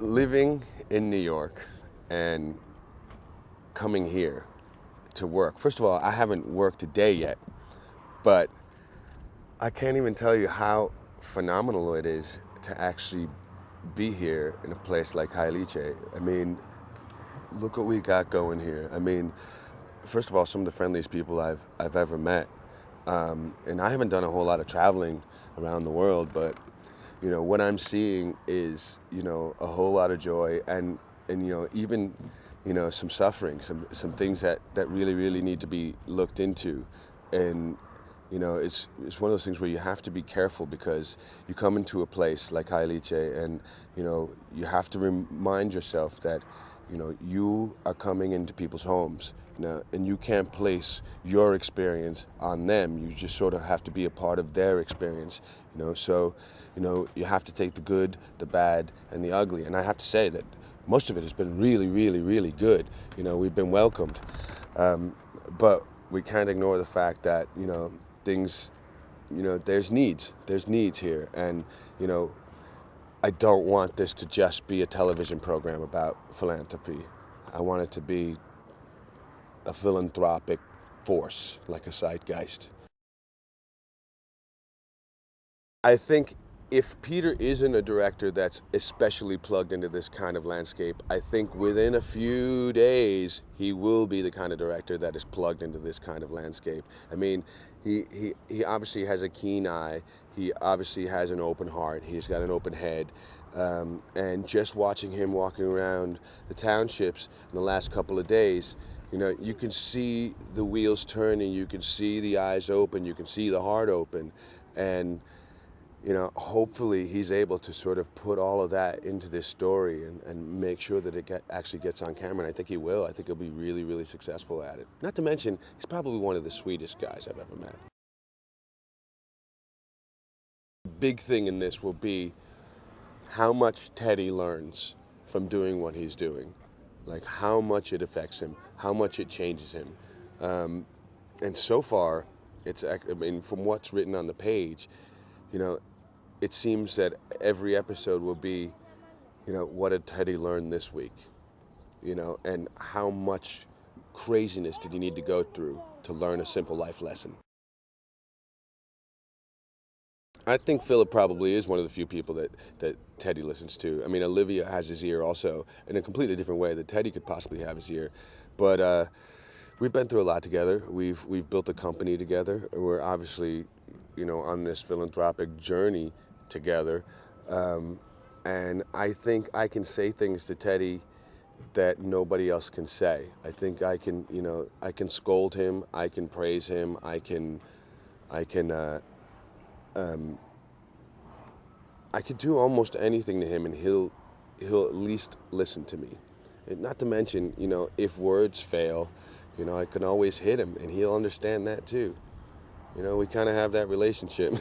living in New York and coming here to work. First of all, I haven't worked a day yet, but I can't even tell you how phenomenal it is to actually be here in a place like Hailiche. I mean, look what we got going here. I mean, first of all, some of the friendliest people I've ever met. And I haven't done a whole lot of traveling around the world, but what I'm seeing is a whole lot of joy and even some suffering, some things that really need to be looked into. And it's one of those things where you have to be careful because you come into a place like Hailiche and you have to remind yourself that you are coming into people's homes now, and you can't place your experience on them. You just sort of have to be a part of their experience. So you have to take the good, the bad, and the ugly. And I have to say that most of it has been really, really, really good. We've been welcomed, but we can't ignore the fact that things, there's needs here, and I don't want this to just be a television program about philanthropy. I want it to be a philanthropic force, like a zeitgeist. I think if Peter isn't a director that's especially plugged into this kind of landscape, I think within a few days he will be the kind of director that is plugged into this kind of landscape. I mean, he obviously has a keen eye. He obviously has an open heart. He's got an open head. And just watching him walking around the townships in the last couple of days, you can see the wheels turning, you can see the eyes open, you can see the heart open. And hopefully he's able to sort of put all of that into this story and make sure that it actually gets on camera. And I think he will. I think he'll be really, really successful at it. Not to mention, he's probably one of the sweetest guys I've ever met. The big thing in this will be how much Teddy learns from doing what he's doing. Like how much it affects him, how much it changes him. And so far, from what's written on the page, it seems that every episode will be, what did Teddy learn this week? And how much craziness did he need to go through to learn a simple life lesson? I think Philip probably is one of the few people that Teddy listens to. I mean, Olivia has his ear also in a completely different way that Teddy could possibly have his ear. But we've been through a lot together. We've built a company together. We're obviously, on this philanthropic journey together. And I think I can say things to Teddy that nobody else can say. I think I can scold him. I can praise him. I could do almost anything to him, and he'll at least listen to me. And not to mention, if words fail, I can always hit him, and he'll understand that too. We kind of have that relationship.